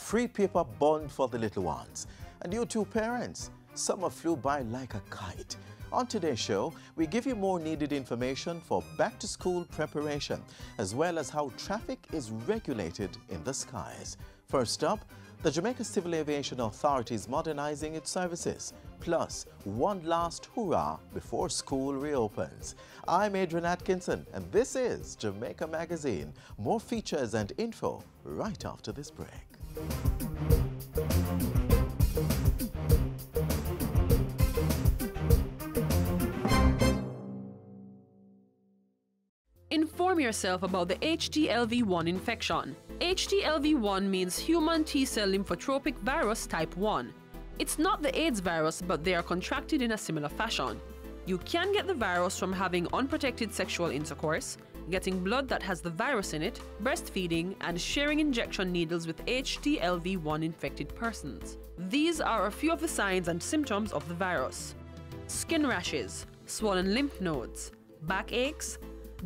free paper bond for the little ones. And you too, parents, summer flew by like a kite. On today's show, we give you more needed information for back-to-school preparation, as well as how traffic is regulated in the skies. First up, the Jamaica Civil Aviation Authority is modernizing its services, plus one last hurrah before school reopens. I'm Adrian Atkinson, and this is Jamaica Magazine. More features and info right after this break. Inform yourself about the HTLV-1 infection. HTLV-1 means human T-cell lymphotropic virus type 1. It's not the AIDS virus, but they are contracted in a similar fashion. You can get the virus from having unprotected sexual intercourse, getting blood that has the virus in it, breastfeeding, and sharing injection needles with HTLV-1 infected persons. These are a few of the signs and symptoms of the virus: skin rashes, swollen lymph nodes, backaches,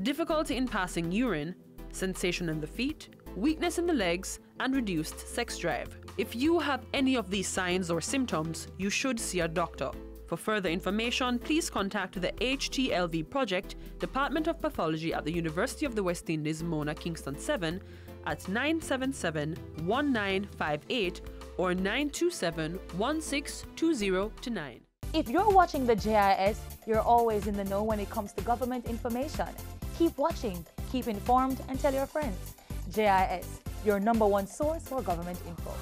difficulty in passing urine, sensation in the feet, weakness in the legs, and reduced sex drive. If you have any of these signs or symptoms, you should see a doctor. For further information, please contact the HTLV Project, Department of Pathology at the University of the West Indies, Mona, Kingston 7 at 977-1958 or 927-1620-9. If you're watching the JIS, you're always in the know when it comes to government information. Keep watching, keep informed, and tell your friends. JIS, your #1 source for government info.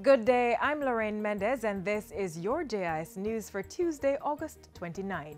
Good day, I'm Lorraine Mendez, and this is your JIS News for Tuesday, August 29.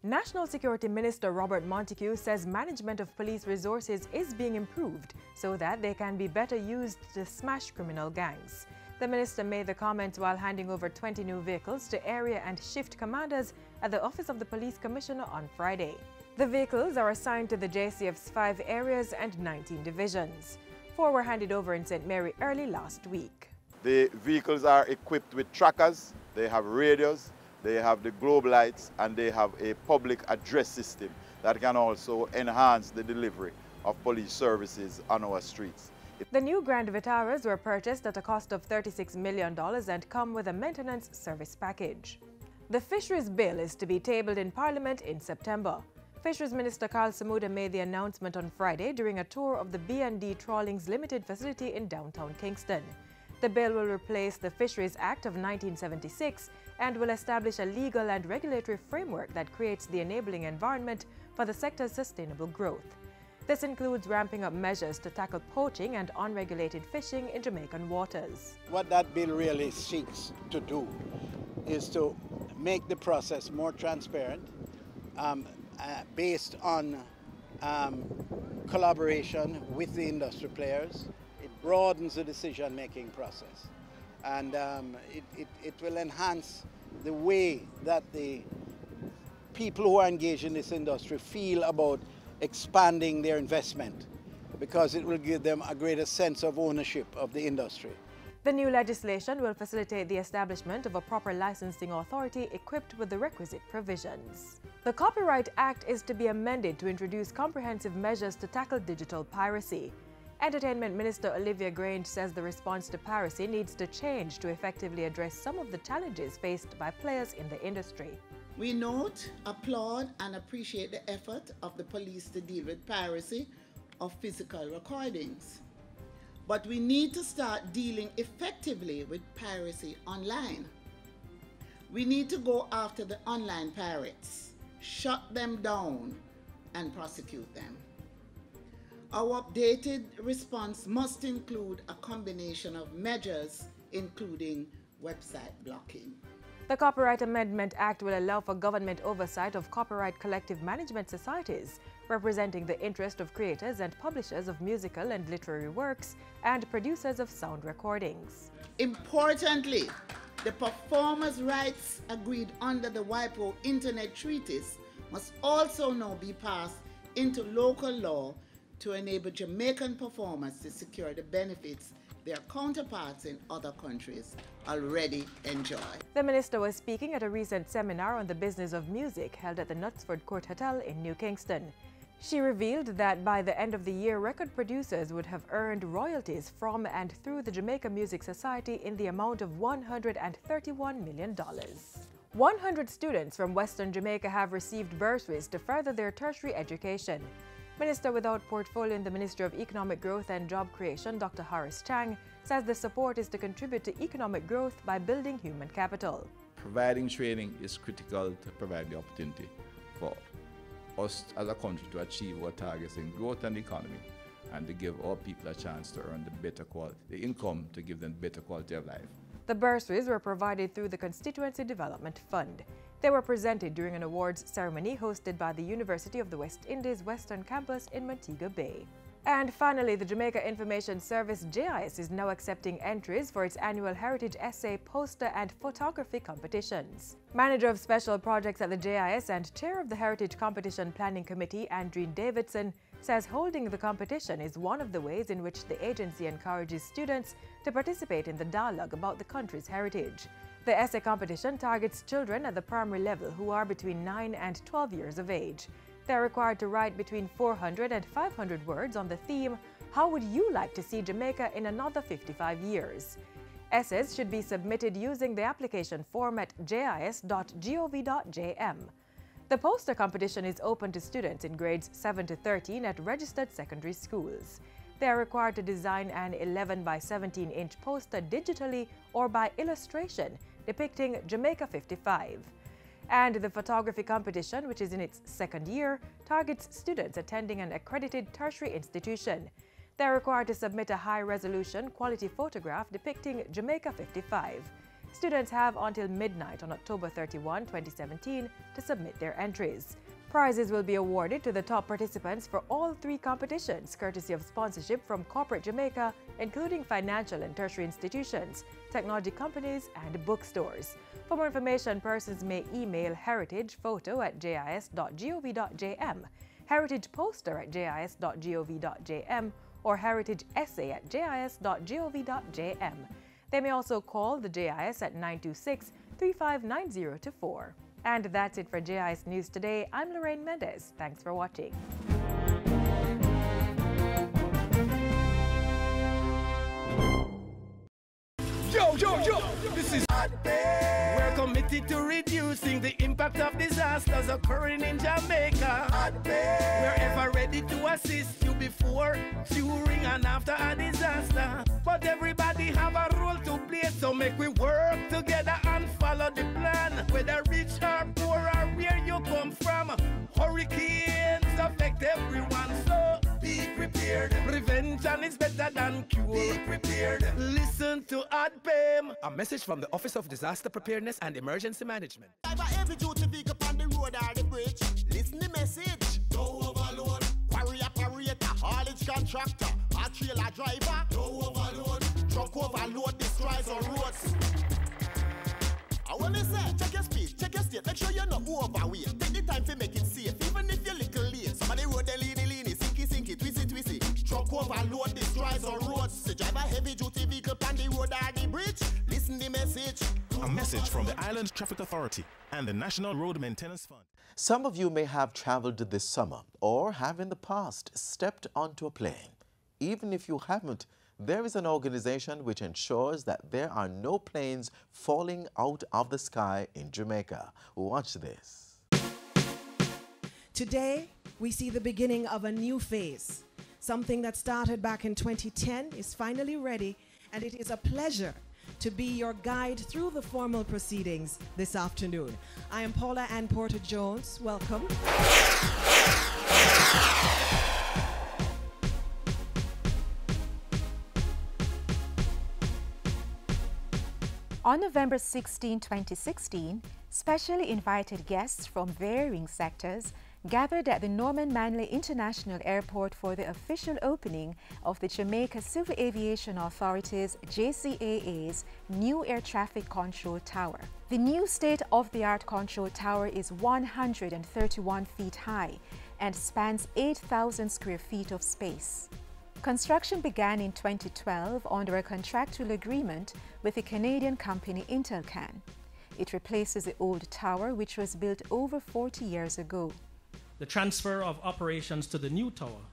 National Security Minister Robert Montego says management of police resources is being improved so that they can be better used to smash criminal gangs. The minister made the comments while handing over 20 new vehicles to area and shift commanders at the Office of the Police Commissioner on Friday. The vehicles are assigned to the JCF's 5 areas and 19 divisions. 4 were handed over in St. Mary early last week. The vehicles are equipped with trackers, they have radios, they have the globe lights, and they have a public address system that can also enhance the delivery of police services on our streets. The new Grand Vitaras were purchased at a cost of $36 million and come with a maintenance service package. The Fisheries Bill is to be tabled in Parliament in September. Fisheries Minister Carl Samuda made the announcement on Friday during a tour of the B&D Trawlings Limited facility in downtown Kingston. The bill will replace the Fisheries Act of 1976 and will establish a legal and regulatory framework that creates the enabling environment for the sector's sustainable growth. This includes ramping up measures to tackle poaching and unregulated fishing in Jamaican waters. What that bill really seeks to do is to make the process more transparent, based on collaboration with the industry players. It broadens the decision-making process, and it will enhance the way that the people who are engaged in this industry feel about expanding their investment, because it will give them a greater sense of ownership of the industry. The new legislation will facilitate the establishment of a proper licensing authority equipped with the requisite provisions. The Copyright Act is to be amended to introduce comprehensive measures to tackle digital piracy. Entertainment Minister Olivia Grange says the response to piracy needs to change to effectively address some of the challenges faced by players in the industry. We note, applaud, and appreciate the effort of the police to deal with piracy of physical recordings. But we need to start dealing effectively with piracy online. We need to go after the online pirates, shut them down, and prosecute them. Our updated response must include a combination of measures, including website blocking. The Copyright Amendment Act will allow for government oversight of copyright collective management societies, representing the interest of creators and publishers of musical and literary works and producers of sound recordings. Importantly, the performers' rights agreed under the WIPO Internet Treaties must also now be passed into local law to enable Jamaican performers to secure the benefits their counterparts in other countries already enjoy. The minister was speaking at a recent seminar on the business of music held at the Knutsford Court Hotel in New Kingston. She revealed that by the end of the year, record producers would have earned royalties from and through the Jamaica Music Society in the amount of $131 million. 100 students from Western Jamaica have received bursaries to further their tertiary education. Minister without portfolio in the Ministry of Economic Growth and Job Creation, Dr. Horace Chang, says the support is to contribute to economic growth by building human capital. Providing training is critical to provide the opportunity for us as a country to achieve our targets in growth and economy, and to give our people a chance to earn the income to give them better quality of life. The bursaries were provided through the Constituency Development Fund. They were presented during an awards ceremony hosted by the University of the West Indies Western Campus in Montego Bay. And finally, the Jamaica Information Service JIS is now accepting entries for its annual Heritage Essay, Poster and Photography competitions. Manager of Special Projects at the JIS and Chair of the Heritage Competition Planning Committee, Andreen Davidson, says holding the competition is one of the ways in which the agency encourages students to participate in the dialogue about the country's heritage. The essay competition targets children at the primary level who are between 9 and 12 years of age. They are required to write between 400 and 500 words on the theme, "How would you like to see Jamaica in another 55 years?" Essays should be submitted using the application form at jis.gov.jm. The poster competition is open to students in grades 7 to 13 at registered secondary schools. They are required to design an 11 by 17-inch poster digitally or by illustration depicting Jamaica 55. And the photography competition, which is in its second year, targets students attending an accredited tertiary institution. They are required to submit a high-resolution quality photograph depicting Jamaica 55. Students have until midnight on October 31, 2017 to submit their entries. Prizes will be awarded to the top participants for all 3 competitions, courtesy of sponsorship from corporate Jamaica, including financial and tertiary institutions, technology companies, and bookstores. For more information, persons may email heritagephoto@jis.gov.jm, heritageposter@jis.gov.jm, or heritageessay@jis.gov.jm. They may also call the JIS at 926-359024. And that's it for JIS News Today. I'm Lorraine Mendez. Thanks for watching. Yo, this is We're committed to reducing the impact of disasters occurring in Jamaica. We're ever ready to assist you before, during, and after a disaster. But everybody have a role to play, so make we work together and follow the plan. Whether rich or poor or where you come from, hurricanes affect everyone, so be prepared. Prevention is better than cure. Be prepared. Listen to OPM. A message from the Office of Disaster Preparedness and Emergency Management. Every duty vehicle on the road or the bridge. Listen the message. No overload. Quarry operator, haulage contractor, a trailer driver. No overload. Truck overload destroys our roads. I want to say, check your speed, check your state, make sure you're not overweight. Take the time to make it safe, even if you're little late. Some of the road they leany, sinky, twisty. Truck overload destroys our roads. So drive a heavy duty vehicle on the road or the bridge. Listen the message. A message from the Island Traffic Authority and the National Road Maintenance Fund. Some of you may have traveled this summer or have in the past stepped onto a plane. Even if you haven't, there is an organization which ensures that there are no planes falling out of the sky in Jamaica. Watch this. Today, we see the beginning of a new phase. Something that started back in 2010 is finally ready, and it is a pleasure to be your guide through the formal proceedings this afternoon. I am Paula Ann Porter-Jones. Welcome. On November 16, 2016, specially invited guests from varying sectors gathered at the Norman Manley International Airport for the official opening of the Jamaica Civil Aviation Authority's JCAA's new air traffic control tower. The new state-of-the-art control tower is 131 feet high and spans 8,000 square feet of space. Construction began in 2012 under a contractual agreement with the Canadian company Intelcan. It replaces the old tower, which was built over 40 years ago. The transfer of operations to the new tower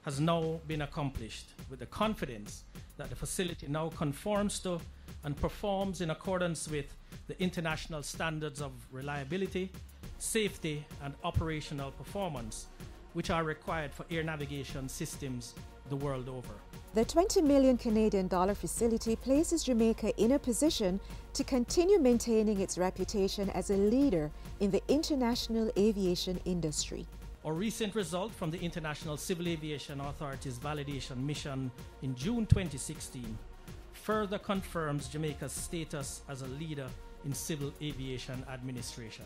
has now been accomplished with the confidence that the facility now conforms to and performs in accordance with the international standards of reliability, safety, and operational performance, which are required for air navigation systems the world over. The 20 million Canadian dollar facility places Jamaica in a position to continue maintaining its reputation as a leader in the international aviation industry. A recent result from the International Civil Aviation Authority's validation mission in June 2016 further confirms Jamaica's status as a leader in civil aviation administration.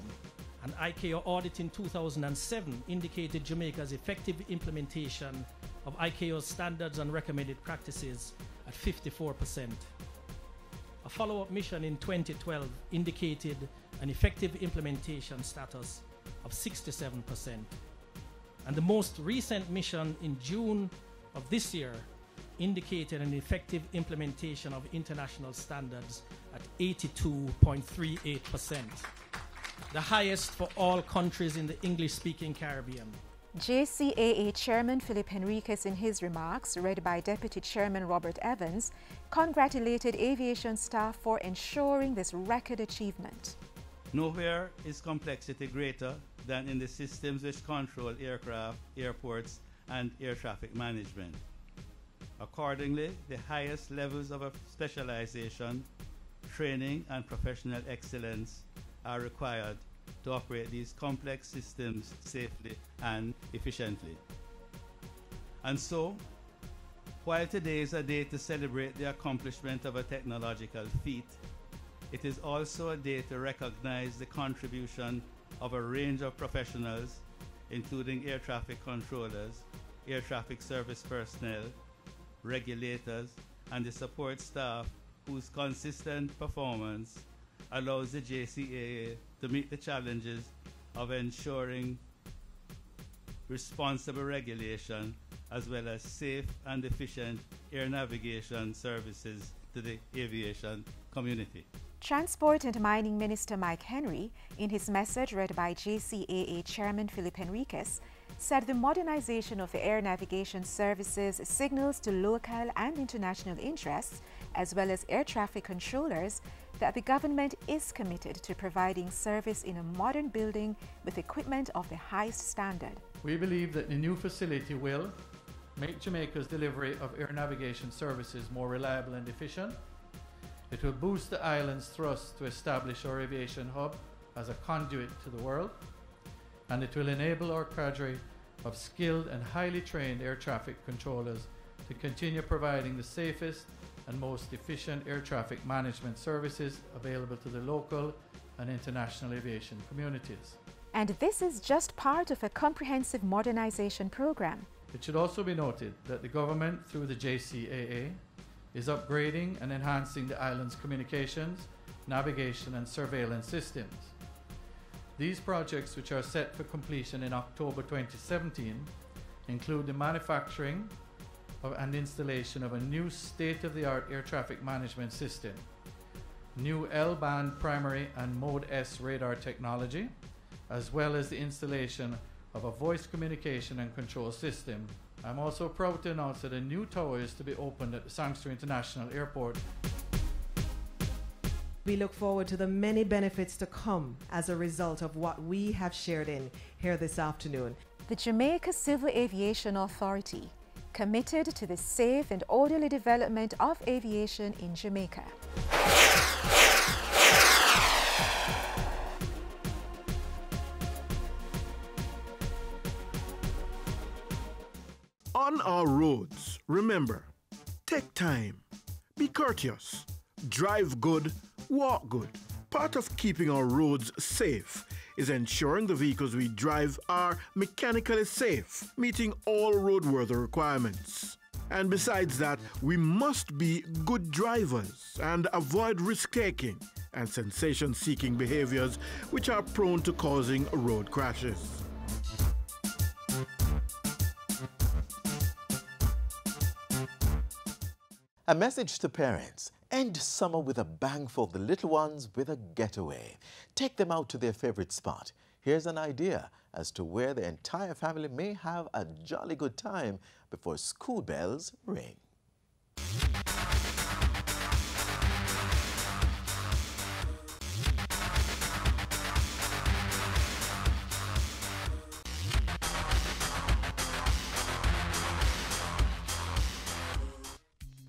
An ICAO audit in 2007 indicated Jamaica's effective implementation of ICAO's standards and recommended practices at 54%. A follow-up mission in 2012 indicated an effective implementation status of 67%. And the most recent mission in June of this year indicated an effective implementation of international standards at 82.38%, the highest for all countries in the English-speaking Caribbean. JCAA Chairman Philip Henriquez, in his remarks, read by Deputy Chairman Robert Evans, congratulated aviation staff for ensuring this record achievement. Nowhere is complexity greater than in the systems which control aircraft, airports, and air traffic management. Accordingly, the highest levels of specialization, training, and professional excellence are required to operate these complex systems safely and efficiently. And so, while today is a day to celebrate the accomplishment of a technological feat, it is also a day to recognize the contribution of a range of professionals, including air traffic controllers, air traffic service personnel, regulators, and the support staff whose consistent performance allows the JCAA to meet the challenges of ensuring responsible regulation as well as safe and efficient air navigation services to the aviation community. Transport and Mining Minister Mike Henry, in his message read by JCAA Chairman Philip Henriquez, said the modernization of the air navigation services signals to local and international interests, as well as air traffic controllers, that the government is committed to providing service in a modern building with equipment of the highest standard. We believe that the new facility will make Jamaica's delivery of air navigation services more reliable and efficient. It will boost the island's thrust to establish our aviation hub as a conduit to the world, and it will enable our cadre of skilled and highly trained air traffic controllers to continue providing the safest and most efficient air traffic management services available to the local and international aviation communities. And this is just part of a comprehensive modernization program. It should also be noted that the government, through the JCAA, is upgrading and enhancing the island's communications, navigation, and surveillance systems. These projects, which are set for completion in October 2017, include the manufacturing and installation of a new state-of-the-art air traffic management system, new L-band primary and Mode S radar technology, as well as the installation of a voice communication and control system. I'm also proud to announce that a new tower is to be opened at the Sangster International Airport. We look forward to the many benefits to come as a result of what we have shared in here this afternoon. The Jamaica Civil Aviation Authority, committed to the safe and orderly development of aviation in Jamaica. On our roads, remember, take time, be courteous, drive good, walk good. Part of keeping our roads safe is ensuring the vehicles we drive are mechanically safe, meeting all roadworthy requirements. And besides that, we must be good drivers and avoid risk-taking and sensation-seeking behaviors which are prone to causing road crashes. A message to parents. End summer with a bang for the little ones with a getaway. Take them out to their favorite spot. Here's an idea as to where the entire family may have a jolly good time before school bells ring.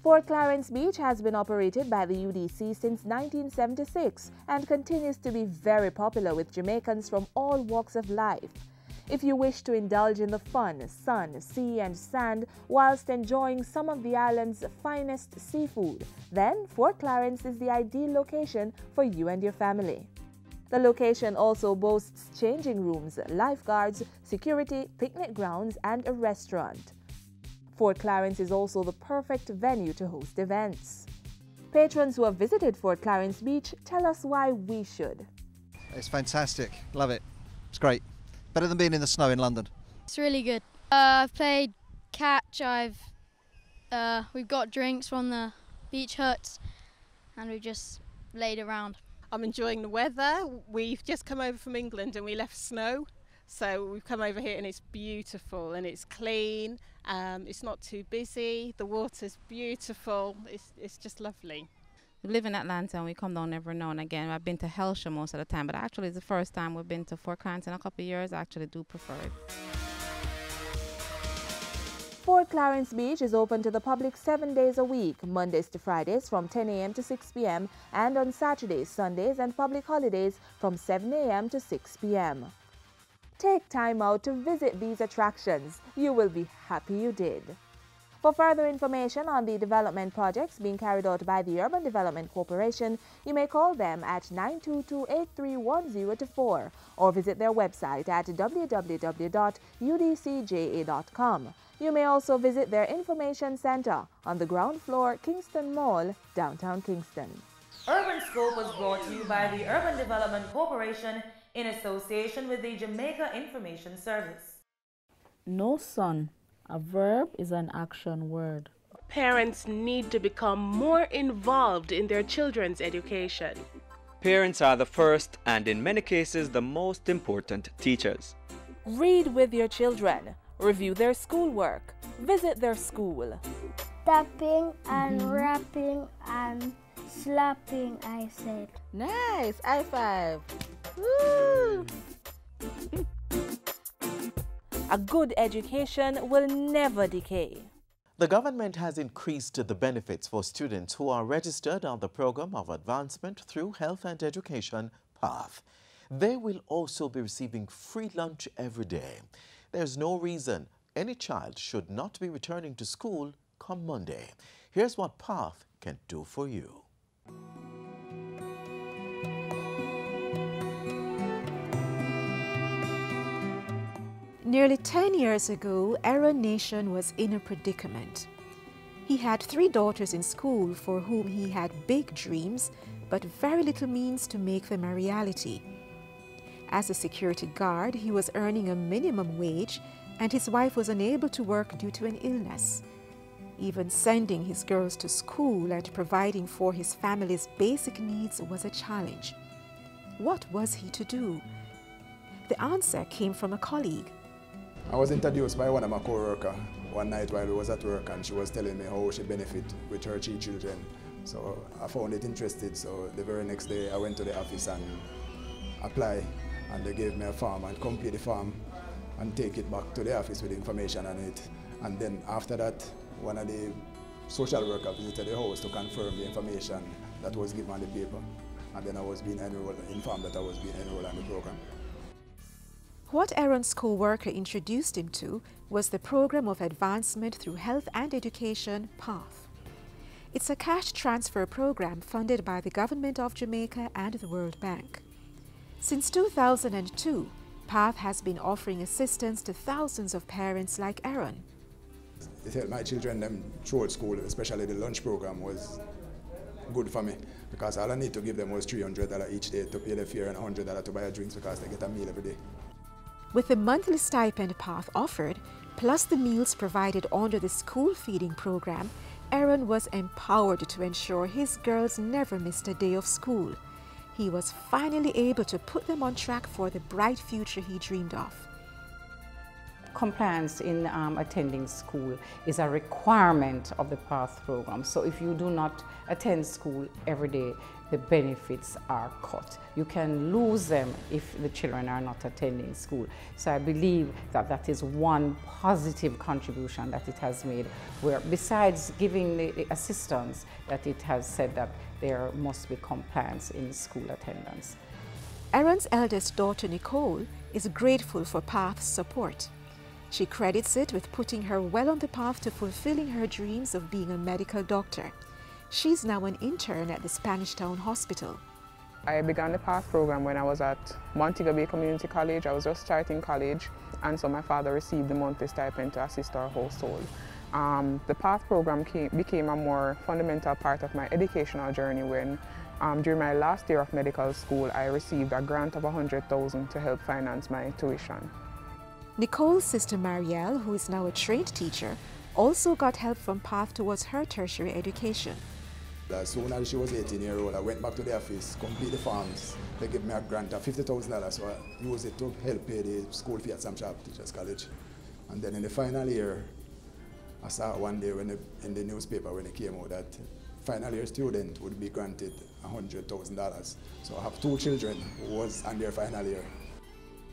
Fort Clarence Beach has been operated by the UDC since 1976 and continues to be very popular with Jamaicans from all walks of life. If you wish to indulge in the fun, sun, sea and sand whilst enjoying some of the island's finest seafood, then Fort Clarence is the ideal location for you and your family. The location also boasts changing rooms, lifeguards, security, picnic grounds and a restaurant. Fort Clarence is also the perfect venue to host events. Patrons who have visited Fort Clarence Beach tell us why we should. It's fantastic. Love it. It's great. Better than being in the snow in London. It's really good. I've played catch. We've got drinks from the beach huts and we've just laid around. I'm enjoying the weather. We've just come over from England and we left snow. So we've come over here and it's beautiful and it's clean. It's not too busy. The water's beautiful. It's just lovely. We live in Atlanta and we come down every now and again. I've been to Hellshire most of the time, but actually it's the first time we've been to Fort Clarence in a couple of years. I actually do prefer it. Fort Clarence Beach is open to the public 7 days a week, Mondays to Fridays from 10 a.m. to 6 p.m. and on Saturdays, Sundays and public holidays from 7 a.m. to 6 p.m. Take time out to visit these attractions. You will be happy you did. For further information on the development projects being carried out by the Urban Development Corporation, you may call them at 922-831-024 or visit their website at www.udcja.com. You may also visit their information center on the ground floor, Kingston Mall, downtown Kingston. Urban Scope was brought to you by the Urban Development Corporation in association with the Jamaica Information Service. No, son. A verb is an action word. Parents need to become more involved in their children's education. Parents are the first and in many cases the most important teachers. Read with your children. Review their schoolwork. Visit their school. Tapping and rapping and slapping, I said. Nice! High five! Woo! A good education will never decay. The government has increased the benefits for students who are registered on the Program of Advancement through Health and Education, PATH. They will also be receiving free lunch every day. There's no reason any child should not be returning to school come Monday. Here's what PATH can do for you. Nearly 10 years ago, Aaron Nation was in a predicament. He had 3 daughters in school for whom he had big dreams, but very little means to make them a reality. As a security guard, he was earning a minimum wage, and his wife was unable to work due to an illness. Even sending his girls to school and providing for his family's basic needs was a challenge. What was he to do? The answer came from a colleague. I was introduced by one of my co-workers one night while we was at work, and she was telling me how she benefit with her 3 children. So I found it interesting, so the very next day I went to the office and applied, and they gave me a form and complete the form and take it back to the office with the information on it. And then after that, one of the social workers visited the house to confirm the information that was given on the paper. And then I was being informed that I was being enrolled on the program. What Aaron's co-worker introduced him to was the Program of Advancement through Health and Education, PATH. It's a cash transfer program funded by the Government of Jamaica and the World Bank. Since 2002, PATH has been offering assistance to thousands of parents like Aaron. It helped my children them throughout school, especially the lunch program was good for me, because all I need to give them was $300 each day to pay their fare and $100 to buy a drinks because they get a meal every day. With the monthly stipend PATH offered, plus the meals provided under the school feeding program, Aaron was empowered to ensure his girls never missed a day of school. He was finally able to put them on track for the bright future he dreamed of. Compliance in attending school is a requirement of the PATH program. So if you do not attend school every day, the benefits are cut. You can lose them if the children are not attending school. So I believe that that is one positive contribution that it has made, where besides giving the assistance, that it has said that there must be compliance in school attendance. Aaron's eldest daughter, Nicole, is grateful for PATH's support. She credits it with putting her well on the path to fulfilling her dreams of being a medical doctor. She's now an intern at the Spanish Town Hospital. I began the PATH program when I was at Montego Community College. I was just starting college, and so my father received the monthly stipend to assist our household. The PATH program became a more fundamental part of my educational journey when during my last year of medical school, I received a grant of $100,000 to help finance my tuition. Nicole's sister Marielle, who is now a trained teacher, also got help from PATH towards her tertiary education. As soon as she was 18 years old, I went back to the office, complete the forms. They gave me a grant of $50,000, so I used it to help pay the school fee at Sam Sharp Teachers College. And then in the final year, I saw one day in the newspaper when it came out that final year student would be granted $100,000. So I have 2 children who was on their final year.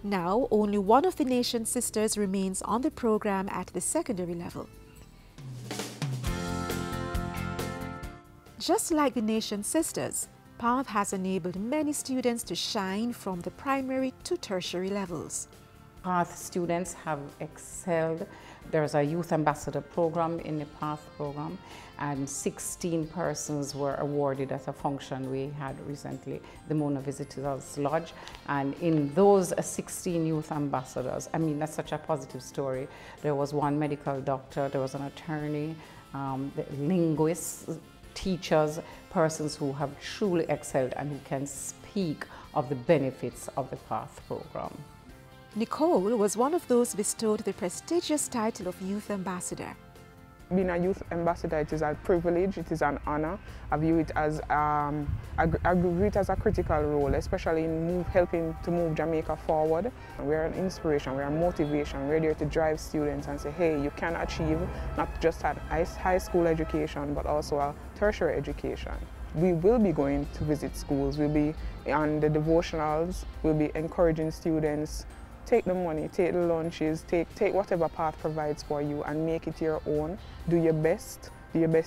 Now, only one of the nation's sisters remains on the program at the secondary level. Just like the nation's sisters, PATH has enabled many students to shine from the primary to tertiary levels. PATH students have excelled. There's a youth ambassador program in the PATH program, and 16 persons were awarded at a function we had recently, the Mona Visitors Lodge. And in those 16 youth ambassadors, I mean, that's such a positive story. There was one medical doctor, there was an attorney, linguists, teachers, persons who have truly excelled and who can speak of the benefits of the PATH program. Nicole was one of those bestowed the prestigious title of Youth Ambassador. Being a youth ambassador, it is a privilege, it is an honor. I view it as a critical role, especially in helping to move Jamaica forward. We're an inspiration, we're a motivation, we're there to drive students and say, hey, you can achieve not just a high school education, but also a tertiary education. We will be going to visit schools, we'll be on the devotionals, we'll be encouraging students. Take the money, take the lunches, take whatever PATH provides for you and make it your own. Do your best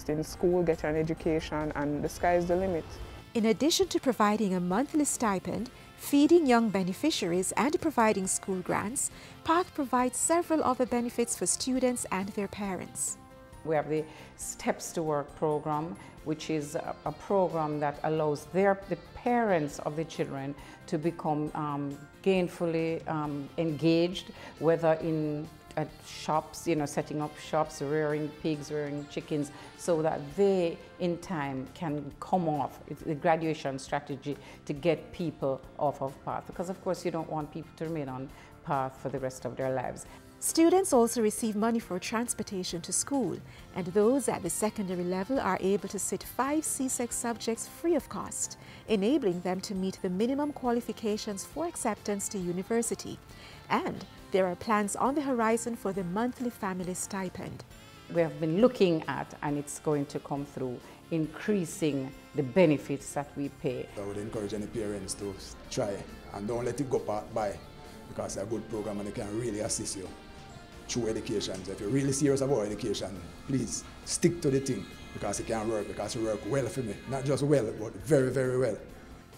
in school, get an education, and the sky is the limit. In addition to providing a monthly stipend, feeding young beneficiaries and providing school grants, PATH provides several other benefits for students and their parents. We have the Steps to Work program, which is a program that allows the parents of the children to become gainfully engaged, whether in shops, setting up shops, rearing pigs, rearing chickens, so that they in time can come off. It's the graduation strategy to get people off of PATH, because of course you don't want people to remain on PATH for the rest of their lives. Students also receive money for transportation to school, and those at the secondary level are able to sit 5 CSEC subjects free of cost, enabling them to meet the minimum qualifications for acceptance to university. And there are plans on the horizon for the monthly family stipend. We have been looking at, and it's going to come through, increasing the benefits that we pay. I would encourage any parents to try and don't let it go by, because it's a good program and it can really assist you through education. So if you're really serious about education, please stick to the thing, because it can work, because it works well for me. Not just well, but very, very well.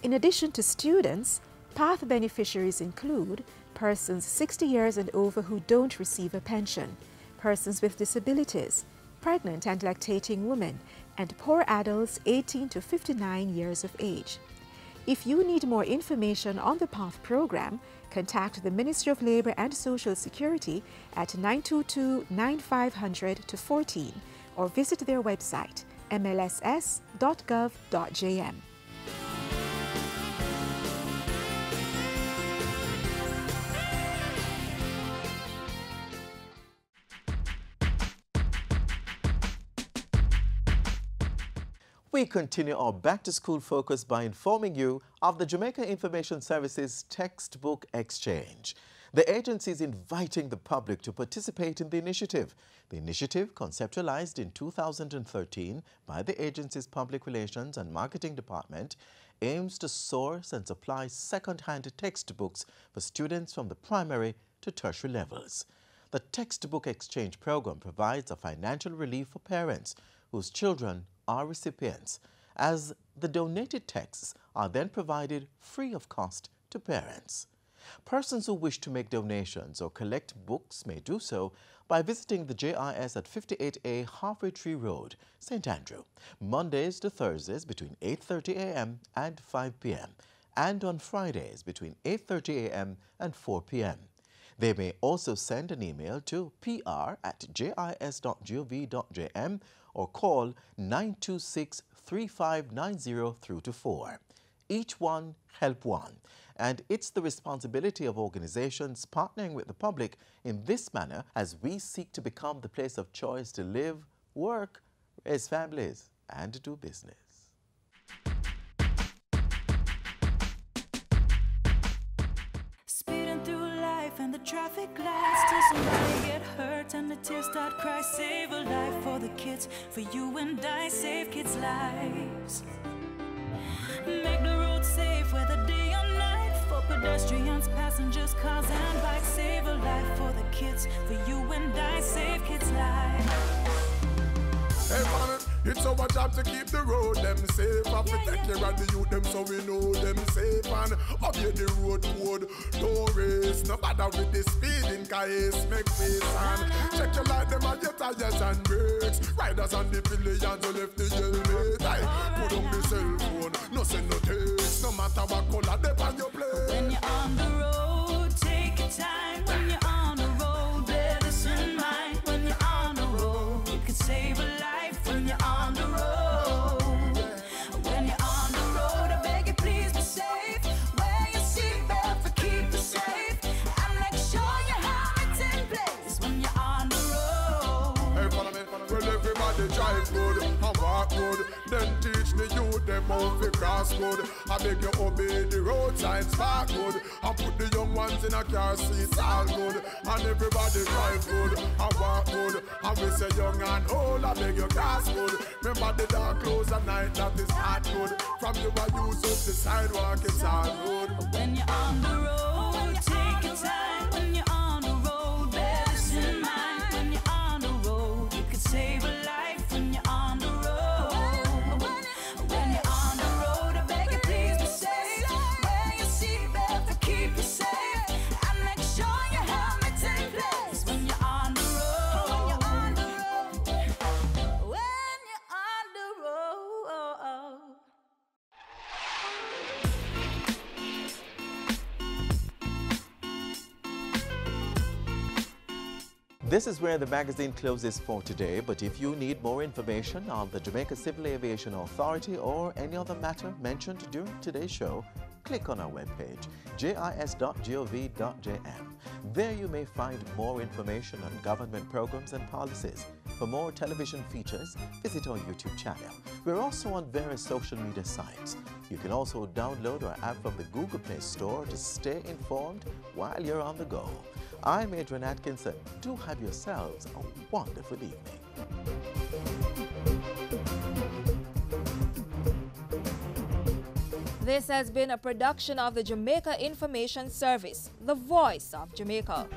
In addition to students, PATH beneficiaries include persons 60 years and over who don't receive a pension, persons with disabilities, pregnant and lactating women, and poor adults 18 to 59 years of age. If you need more information on the PATH program, contact the Ministry of Labour and Social Security at 922-9500-14 or visit their website mlss.gov.jm. We continue our back-to-school focus by informing you of the Jamaica Information Service's textbook exchange. The agency is inviting the public to participate in the initiative. The initiative, conceptualized in 2013 by the agency's Public Relations and Marketing Department, aims to source and supply second-hand textbooks for students from the primary to tertiary levels. The textbook exchange program provides a financial relief for parents whose children are recipients, as the donated texts are then provided free of cost to parents. Persons who wish to make donations or collect books may do so by visiting the JIS at 58A Halfway Tree Road, St. Andrew, Mondays to Thursdays between 8:30 a.m. and 5 p.m. and on Fridays between 8:30 a.m. and 4 p.m. They may also send an email to pr@jis.gov.jm or call 926-3590-4. Each one, help one. And it's the responsibility of organizations partnering with the public in this manner as we seek to become the place of choice to live, work, raise families, and do business. Speeding through life and the traffic lights till somebody get hurt and the tears start cry. Save a life for the kids, for you and I. Save kids' lives. Make the road safe whether day or night, for pedestrians, passengers, cars and bikes. Save a life for the kids, for you and I. Save kids' lives. Hey man, it's our job to keep the road them safe. Have to take care of the youth them so we know them safe. And obey the road code, don't race. No bother with the speeding, cause make face. And check your light them at your tires and brakes. Riders and the pillions who left the helmet. I put on the cell phone, no send no text. No matter what color they on your plate. When you're on the road, take your time. When you're on the road, bear this in mind. When you're on the road, you can save a life. When you're on the road, when you're on the road, I beg you please be safe. Wear your seatbelt to keep you safe, and make sure your helmet's in place when you're on the road. Hey, follow me. Well, everybody drive good and walk good. Then teach the youth them how to cross good. I beg you obey the road signs, park good. And put the young ones in a car seats, all good. And everybody drive good and walk good. And we say young and old, I beg you gas good. Remember the dark clothes at night, that is not good. From you I use up the sidewalk, it's all good. When you're on the road, take your time. When you're on the road, bear this in mind. When you're on the road, you can save a life. When you're on the road, when you're on the road, I beg you please be safe. Wear your seatbelt to keep you safe, and make sure your helmet's in place. When you're on the road, when you're on the road, when you're on the road. This is where the magazine closes for today, but if you need more information on the Jamaica Civil Aviation Authority or any other matter mentioned during today's show, click on our webpage, jis.gov.jm. There you may find more information on government programs and policies. For more television features, visit our YouTube channel. We're also on various social media sites. You can also download our app from the Google Play Store to stay informed while you're on the go. I'm Adrian Atkinson. Do have yourselves a wonderful evening. This has been a production of the Jamaica Information Service, the voice of Jamaica.